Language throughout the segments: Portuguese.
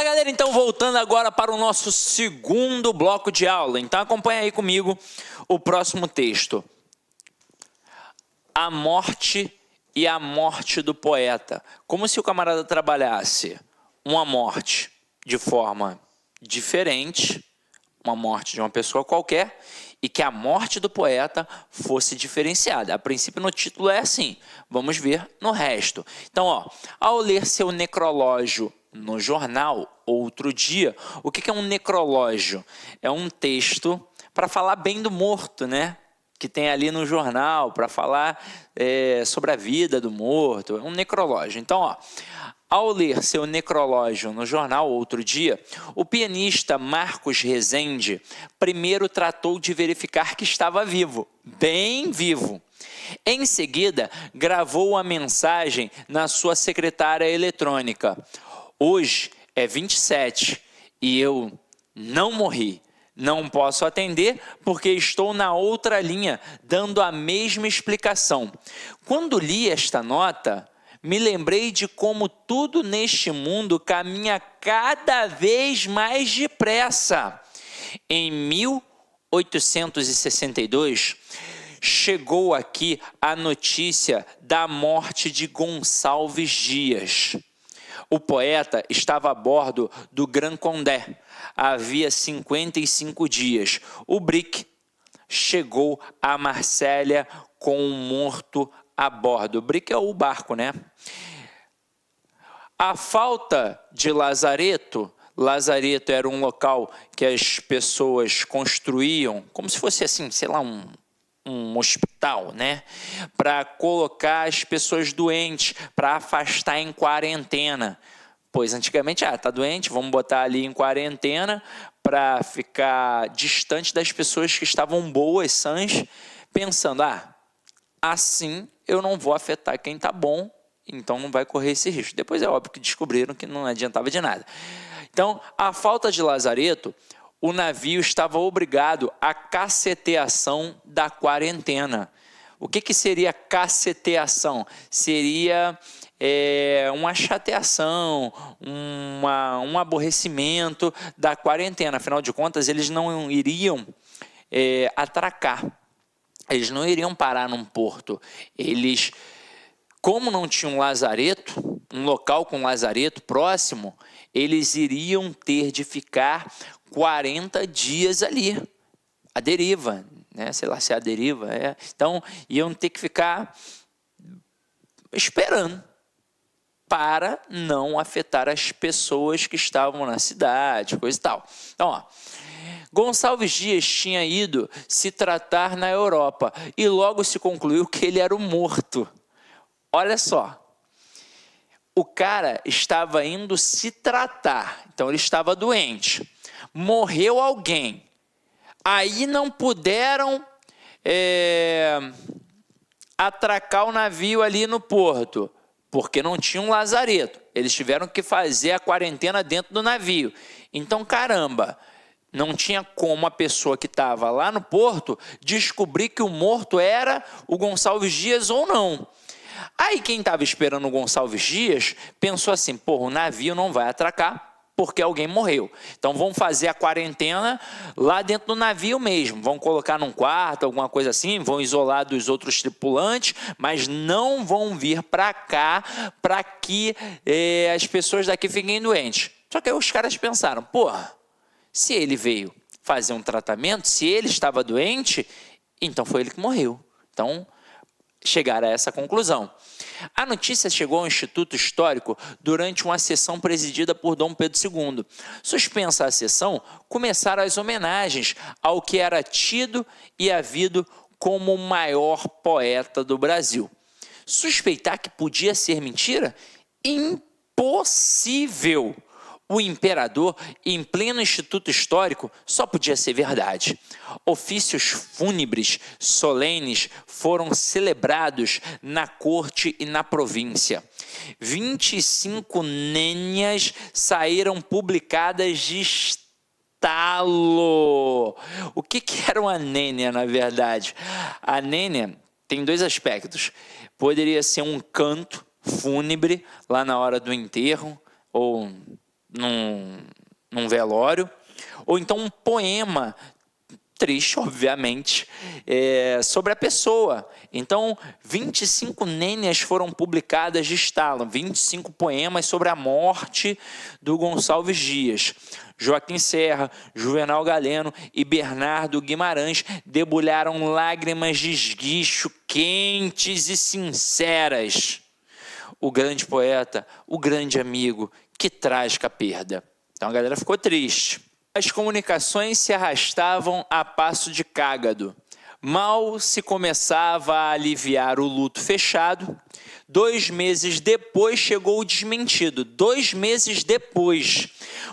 Fala, galera, então voltando agora para o nosso segundo bloco de aula. Então acompanha aí comigo o próximo texto. A morte e a morte do poeta. Como se o camarada trabalhasse uma morte de forma diferente, uma morte de uma pessoa qualquer, e que a morte do poeta fosse diferenciada. A princípio no título é assim, vamos ver no resto. Então, ao ler seu necrológio no jornal, outro dia, o que é um necrológio? É um texto para falar bem do morto, né? Que tem ali no jornal, para falar sobre a vida do morto, é um necrológio. Então, ao ler seu necrológio no jornal outro dia, o pianista Marcos Rezende primeiro tratou de verificar que estava vivo, bem vivo. Em seguida, gravou a mensagem na sua secretária eletrônica. Hoje é 27 e eu não morri. Não posso atender porque estou na outra linha, dando a mesma explicação. Quando li esta nota, me lembrei de como tudo neste mundo caminha cada vez mais depressa. Em 1862, chegou aqui a notícia da morte de Gonçalves Dias. O poeta estava a bordo do Grand Condé havia 55 dias. O Brick chegou a Marsella com um morto a bordo. O Brick é o barco, né? A falta de lazareto era um local que as pessoas construíam, como se fosse assim, sei lá, um hospital, né? Para colocar as pessoas doentes, para afastar em quarentena. Pois antigamente, tá doente, vamos botar ali em quarentena para ficar distante das pessoas que estavam boas, sãs, pensando, assim eu não vou afetar quem está bom, então não vai correr esse risco. Depois é óbvio que descobriram que não adiantava de nada. Então, a falta de lazareto, o navio estava obrigado à caceteação da quarentena. O que seria caceteação? Seria uma chateação, um aborrecimento da quarentena. Afinal de contas, eles não iriam atracar, eles não iriam parar num porto. Eles, como não tinham um lazareto, um local com lazareto próximo, eles iriam ter de ficar 40 dias ali, à deriva, né? Sei lá se é a deriva, Então, iam ter que ficar esperando para não afetar as pessoas que estavam na cidade, coisa e tal. Então, Gonçalves Dias tinha ido se tratar na Europa e logo se concluiu que ele era o morto. Olha só. O cara estava indo se tratar, então ele estava doente. Morreu alguém. Aí não puderam atracar o navio ali no porto, porque não tinha um lazareto. Eles tiveram que fazer a quarentena dentro do navio. Então, caramba, não tinha como a pessoa que estava lá no porto descobrir que o morto era o Gonçalves Dias ou não. Aí quem estava esperando o Gonçalves Dias pensou assim, o navio não vai atracar porque alguém morreu. Então vão fazer a quarentena lá dentro do navio mesmo. Vão colocar num quarto, alguma coisa assim, vão isolar dos outros tripulantes, mas não vão vir para cá para que as pessoas daqui fiquem doentes. Só que aí os caras pensaram, se ele veio fazer um tratamento, se ele estava doente, então foi ele que morreu. Então, chegaram a essa conclusão. A notícia chegou ao Instituto Histórico durante uma sessão presidida por Dom Pedro II. Suspensa a sessão, começaram as homenagens ao que era tido e havido como o maior poeta do Brasil. Suspeitar que podia ser mentira? Impossível! O imperador, em pleno Instituto Histórico, só podia ser verdade. Ofícios fúnebres solenes foram celebrados na corte e na província. 25 nênias saíram publicadas de estalo. O que era uma nênia, na verdade? A nênia tem dois aspectos. Poderia ser um canto fúnebre, lá na hora do enterro, ou num velório, ou então um poema triste, obviamente, sobre a pessoa. Então, 25 nênias foram publicadas de estalo, 25 poemas sobre a morte do Gonçalves Dias. Joaquim Serra, Juvenal Galeno e Bernardo Guimarães debulharam lágrimas de esguicho quentes e sinceras. O grande poeta, o grande amigo, que trágica perda. Então a galera ficou triste. As comunicações se arrastavam a passo de cágado. Mal se começava a aliviar o luto fechado. 2 meses depois chegou o desmentido. 2 meses depois.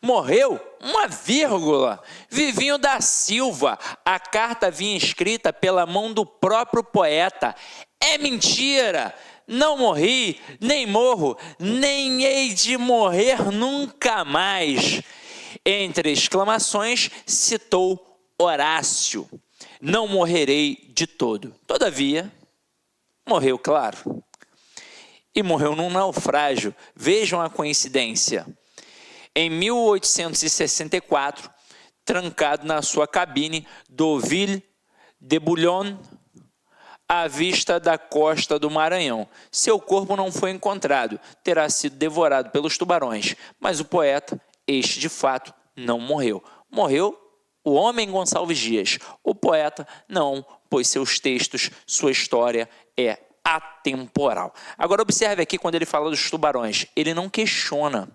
Morreu? Uma vírgula. Vivinho da Silva. A carta vinha escrita pela mão do próprio poeta. É mentira! Não morri, nem morro, nem hei de morrer nunca mais. Entre exclamações, citou Horácio. Não morrerei de todo. Todavia, morreu, claro. E morreu num naufrágio. Vejam a coincidência. Em 1864, trancado na sua cabine do Ville de Boulogne, à vista da costa do Maranhão. Seu corpo não foi encontrado, terá sido devorado pelos tubarões, mas o poeta, este de fato, não morreu. Morreu o homem Gonçalves Dias. O poeta não, pois seus textos, sua história é atemporal. Agora observe aqui quando ele fala dos tubarões, ele não questiona,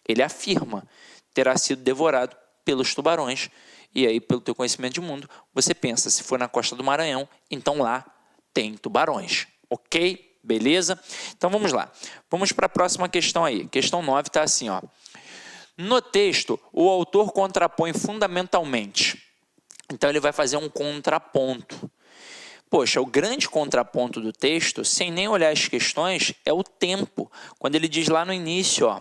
ele afirma, terá sido devorado pelos tubarões. E aí, pelo teu conhecimento de mundo, você pensa, se for na costa do Maranhão, então lá tem tubarões, ok? Beleza? Então vamos lá. Vamos para a próxima questão aí. Questão 9 está assim, ó. No texto, o autor contrapõe fundamentalmente. Então ele vai fazer um contraponto. Poxa, o grande contraponto do texto, sem nem olhar as questões, é o tempo. Quando ele diz lá no início, ó.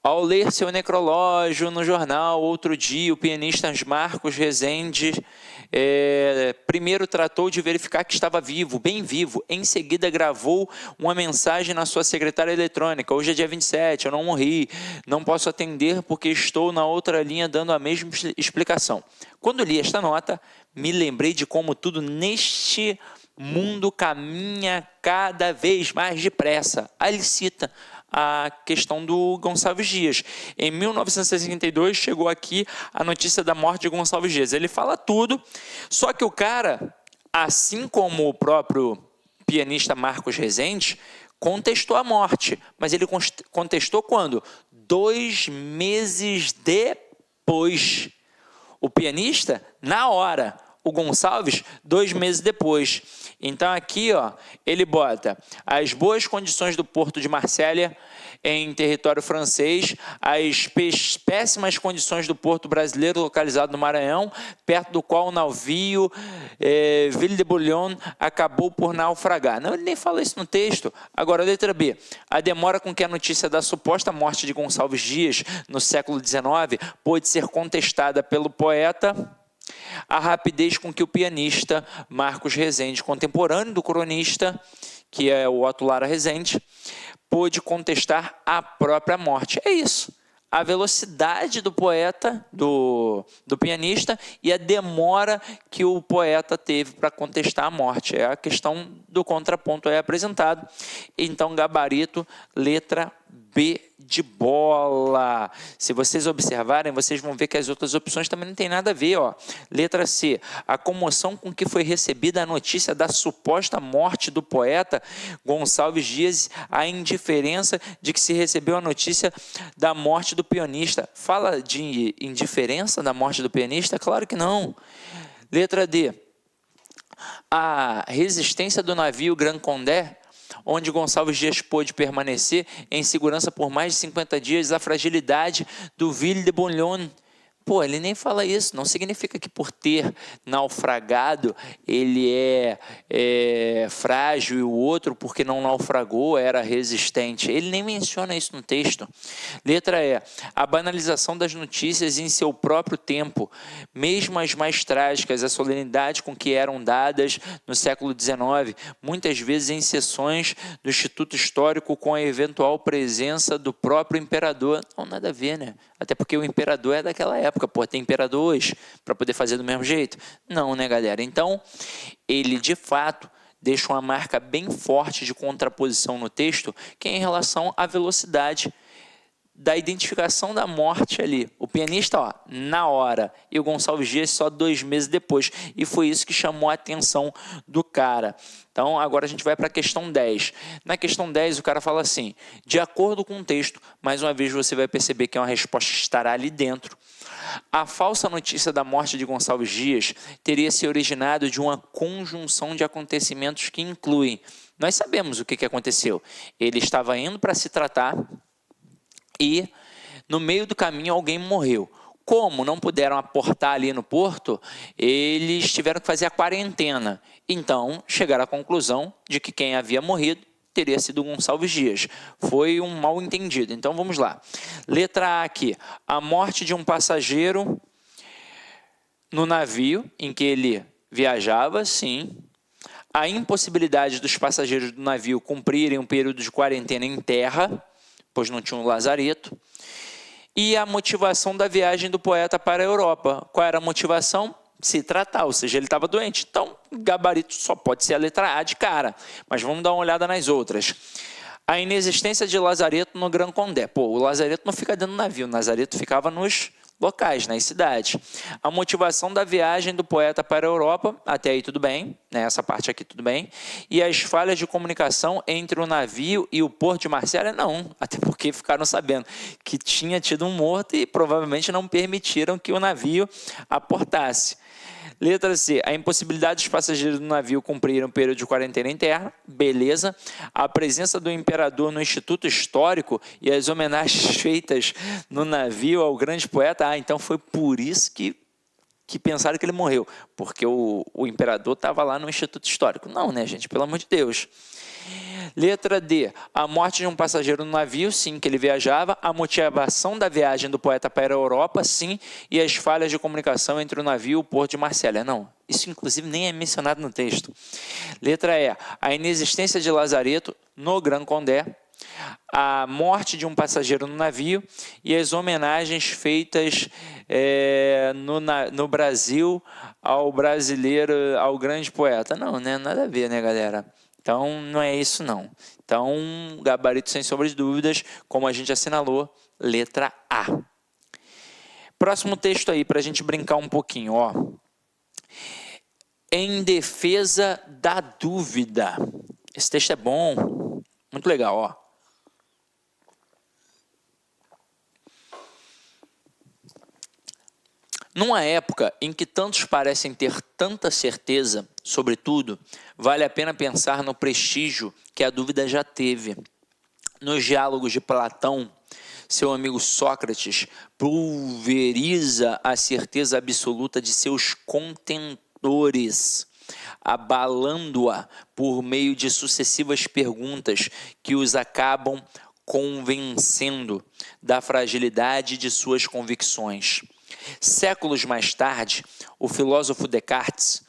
Ao ler seu necrológio no jornal, outro dia, o pianista Marcos Rezende primeiro tratou de verificar que estava vivo, bem vivo. Em seguida, gravou uma mensagem na sua secretária eletrônica. Hoje é dia 27, eu não morri, não posso atender porque estou na outra linha dando a mesma explicação. Quando li esta nota, me lembrei de como tudo neste mundo caminha cada vez mais depressa. Aí ele cita a questão do Gonçalves Dias. Em 1962 chegou aqui a notícia da morte de Gonçalves Dias. Ele fala tudo, só que o cara, assim como o próprio pianista Marcos Rezende, contestou a morte. Mas ele contestou quando? 2 meses depois. O pianista, na hora. O Gonçalves, 2 meses depois. Então aqui, ó, ele bota as boas condições do porto de Marsella em território francês, as péssimas condições do porto brasileiro localizado no Maranhão, perto do qual o navio Ville de Boulogne acabou por naufragar. Não, ele nem fala isso no texto. Agora, letra B. A demora com que a notícia da suposta morte de Gonçalves Dias no século XIX pôde ser contestada pelo poeta. A rapidez com que o pianista Marcos Rezende, contemporâneo do cronista, que é o Otto Lara Rezende, pôde contestar a própria morte. É isso. A velocidade do poeta, do pianista, e a demora que o poeta teve para contestar a morte. É a questão do contraponto aí apresentado. Então, gabarito, letra B de bola. Se vocês observarem, vocês vão ver que as outras opções também não tem nada a ver, ó. Letra C. A comoção com que foi recebida a notícia da suposta morte do poeta Gonçalves Dias, a indiferença de que se recebeu a notícia da morte do pianista. Fala de indiferença da morte do pianista? Claro que não. Letra D. A resistência do navio Grand Condé, onde Gonçalves Dias pôde permanecer em segurança por mais de 50 dias, a fragilidade do Ville de Boulogne Pô, ele nem fala isso, não significa que por ter naufragado ele é frágil e o outro, porque não naufragou, era resistente. Ele nem menciona isso no texto. Letra E. A banalização das notícias em seu próprio tempo, mesmo as mais trágicas, a solenidade com que eram dadas no século XIX, muitas vezes em sessões do Instituto Histórico com a eventual presença do próprio imperador. Não, nada a ver, né? Até porque o imperador é daquela época, pô, tem imperador hoje para poder fazer do mesmo jeito? Não, né, galera? Então, ele de fato deixa uma marca bem forte de contraposição no texto, que é em relação à velocidade da identificação da morte ali. O pianista, ó, na hora, e o Gonçalves Dias só 2 meses depois. E foi isso que chamou a atenção do cara. Então, agora a gente vai para a questão 10. Na questão 10, o cara fala assim, de acordo com o texto, mais uma vez você vai perceber que uma resposta estará ali dentro. A falsa notícia da morte de Gonçalves Dias teria se originado de uma conjunção de acontecimentos que incluem. Nós sabemos o que aconteceu. Ele estava indo para se tratar e no meio do caminho alguém morreu. Como não puderam aportar ali no porto, eles tiveram que fazer a quarentena. Então, chegaram à conclusão de que quem havia morrido teria sido Gonçalves Dias. Foi um mal entendido. Então, vamos lá. Letra A aqui. A morte de um passageiro no navio em que ele viajava, sim. A impossibilidade dos passageiros do navio cumprirem um período de quarentena em terra, pois não tinha um lazareto, e a motivação da viagem do poeta para a Europa. Qual era a motivação? Se tratar, ou seja, ele estava doente. Então, gabarito só pode ser a letra A de cara, mas vamos dar uma olhada nas outras. A inexistência de lazareto no Grand Condé. Pô, o lazareto não fica dentro do navio, o lazareto ficava nos locais, nas cidades. A motivação da viagem do poeta para a Europa, até aí tudo bem, né? Essa parte aqui tudo bem. E as falhas de comunicação entre o navio e o porto de Marsella, não, até porque ficaram sabendo que tinha tido um morto e provavelmente não permitiram que o navio aportasse. Letra C, a impossibilidade dos passageiros do navio cumprirem um período de quarentena interna, beleza. A presença do imperador no Instituto Histórico e as homenagens feitas no navio ao grande poeta, então foi por isso que pensaram que ele morreu, porque o imperador estava lá no Instituto Histórico. Não, né, gente, pelo amor de Deus. Letra D, a morte de um passageiro no navio, sim, que ele viajava, a motivação da viagem do poeta para a Europa, sim, e as falhas de comunicação entre o navio e o porto de Marsella. Não, isso inclusive nem é mencionado no texto. Letra E, a inexistência de lazareto no Grand Condé, a morte de um passageiro no navio e as homenagens feitas no Brasil ao brasileiro, ao grande poeta. Não, né? Nada a ver, né, galera? Então, não é isso, não. Então, gabarito sem sombra de dúvidas, como a gente assinalou, letra A. Próximo texto aí, para a gente brincar um pouquinho, ó. Em defesa da dúvida. Esse texto é bom, muito legal, ó. Numa época em que tantos parecem ter tanta certeza sobre tudo, vale a pena pensar no prestígio que a dúvida já teve. Nos diálogos de Platão, seu amigo Sócrates pulveriza a certeza absoluta de seus contentores, abalando-a por meio de sucessivas perguntas que os acabam convencendo da fragilidade de suas convicções. Séculos mais tarde, o filósofo Descartes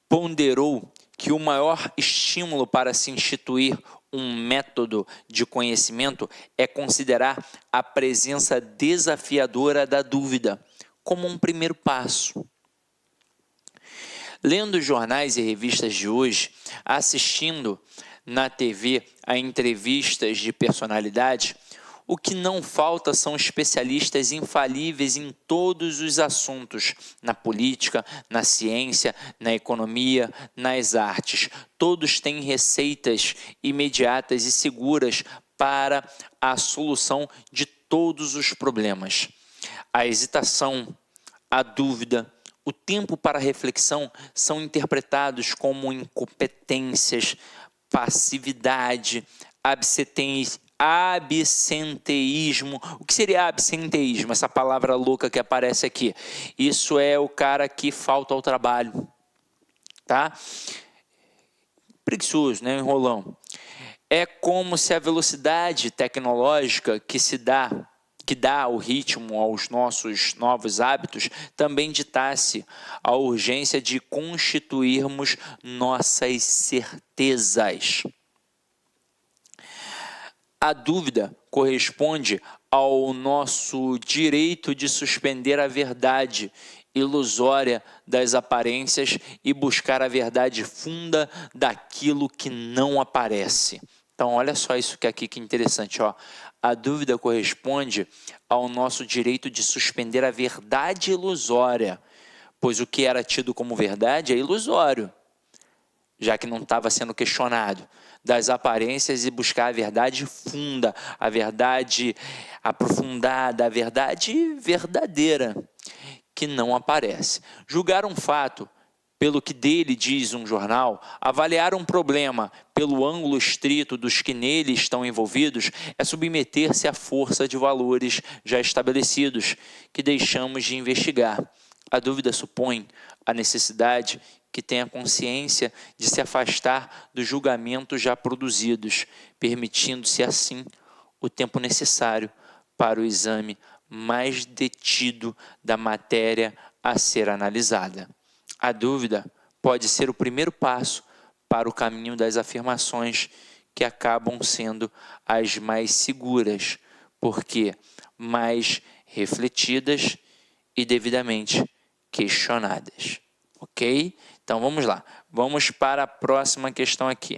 ponderou que o maior estímulo para se instituir um método de conhecimento é considerar a presença desafiadora da dúvida como um primeiro passo. Lendo jornais e revistas de hoje, assistindo na TV a entrevistas de personalidade, o que não falta são especialistas infalíveis em todos os assuntos, na política, na ciência, na economia, nas artes. Todos têm receitas imediatas e seguras para a solução de todos os problemas. A hesitação, a dúvida, o tempo para reflexão são interpretados absenteísmo. O que seria absenteísmo? Essa palavra louca que aparece aqui. Isso é o cara que falta ao trabalho, tá? Preguiçoso, né? Enrolão. É como se a velocidade tecnológica que dá o ritmo aos nossos novos hábitos, também ditasse a urgência de constituirmos nossas certezas. A dúvida corresponde ao nosso direito de suspender a verdade ilusória das aparências e buscar a verdade funda daquilo que não aparece. Então, olha só isso que aqui que interessante, ó. A dúvida corresponde ao nosso direito de suspender a verdade ilusória, pois o que era tido como verdade é ilusório, já que não estava sendo questionado, das aparências e buscar a verdade funda, a verdade aprofundada, a verdade verdadeira, que não aparece. Julgar um fato pelo que dele diz um jornal, avaliar um problema pelo ângulo estrito dos que nele estão envolvidos, é submeter-se à força de valores já estabelecidos, que deixamos de investigar. A dúvida supõe a necessidade que tenha consciência de se afastar dos julgamentos já produzidos, permitindo-se assim o tempo necessário para o exame mais detido da matéria a ser analisada. A dúvida pode ser o primeiro passo para o caminho das afirmações que acabam sendo as mais seguras, porque mais refletidas e devidamente questionadas. Ok? Então vamos lá. Vamos para a próxima questão aqui.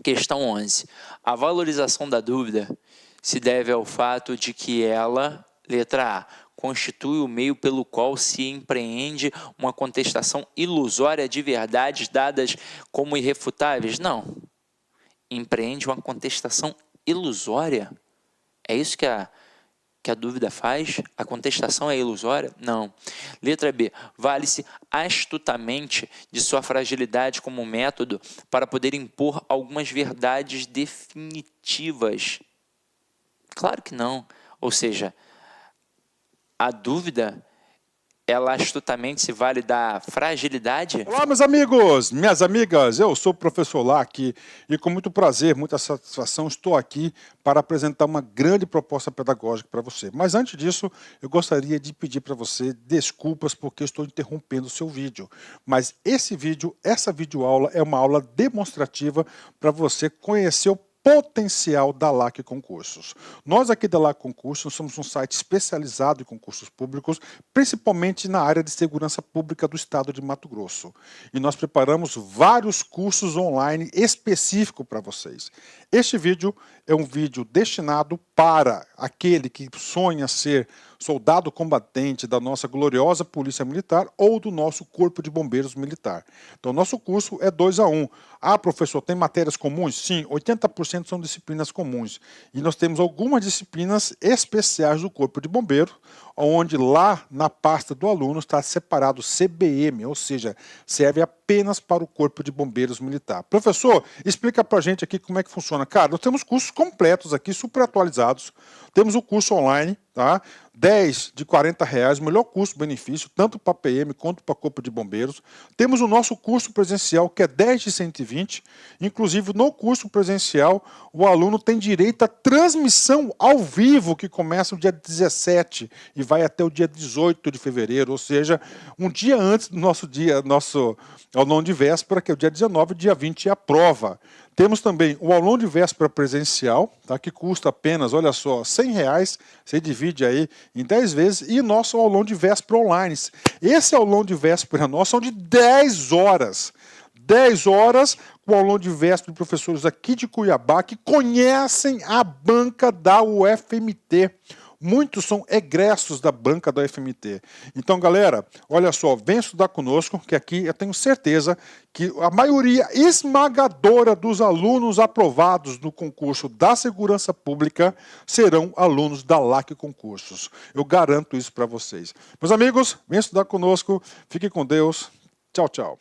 Questão 11. A valorização da dúvida se deve ao fato de que ela, letra A, constitui o meio pelo qual se empreende uma contestação ilusória de verdades dadas como irrefutáveis? Não. Empreende uma contestação ilusória? É isso que a dúvida faz? A contestação é ilusória? Não. Letra B. Vale-se astutamente de sua fragilidade como método para poder impor algumas verdades definitivas? Claro que não. Ou seja, a dúvida, ela astutamente se vale da fragilidade? Olá, meus amigos, minhas amigas, eu sou o professor Lac e com muito prazer, muita satisfação, estou aqui para apresentar uma grande proposta pedagógica para você. Mas antes disso, eu gostaria de pedir para você desculpas porque eu estou interrompendo o seu vídeo. Mas essa videoaula é uma aula demonstrativa para você conhecer o potencial da LAC Concursos. Nós aqui da LAC Concursos somos um site especializado em concursos públicos, principalmente na área de segurança pública do estado de Mato Grosso. E nós preparamos vários cursos online específicos para vocês. Este vídeo é um vídeo destinado para aquele que sonha ser soldado combatente da nossa gloriosa Polícia Militar ou do nosso Corpo de Bombeiros Militar. Então, nosso curso é 2 a 1. Ah, professor, tem matérias comuns? Sim, 80% são disciplinas comuns. E nós temos algumas disciplinas especiais do Corpo de Bombeiros, onde lá na pasta do aluno está separado CBM, ou seja, serve apenas para o Corpo de Bombeiros Militar. Professor, explica pra gente aqui como é que funciona. Cara, nós temos cursos completos aqui, super atualizados. Temos o curso online, tá? 10 de R$40, melhor custo-benefício, tanto para PM quanto para Corpo de Bombeiros. Temos o nosso curso presencial, que é 10 de 120. Inclusive, no curso presencial, o aluno tem direito à transmissão ao vivo, que começa no dia 17 e vai até o dia 18 de fevereiro, ou seja, um dia antes do nosso aulão de véspera, que é o dia 19, dia 20 é a prova. Temos também o aulão de véspera presencial, tá, que custa apenas, olha só, R$100, você divide aí em 10 vezes, e nosso aulão de véspera online. Esse aulão de véspera nosso são de 10 horas. 10 horas com o aulão de véspera de professores aqui de Cuiabá que conhecem a banca da UFMT. Muitos são egressos da banca da UFMT. Então, galera, olha só, vem estudar conosco, que aqui eu tenho certeza que a maioria esmagadora dos alunos aprovados no concurso da Segurança Pública serão alunos da LAC Concursos. Eu garanto isso para vocês. Meus amigos, vem estudar conosco, fiquem com Deus. Tchau, tchau.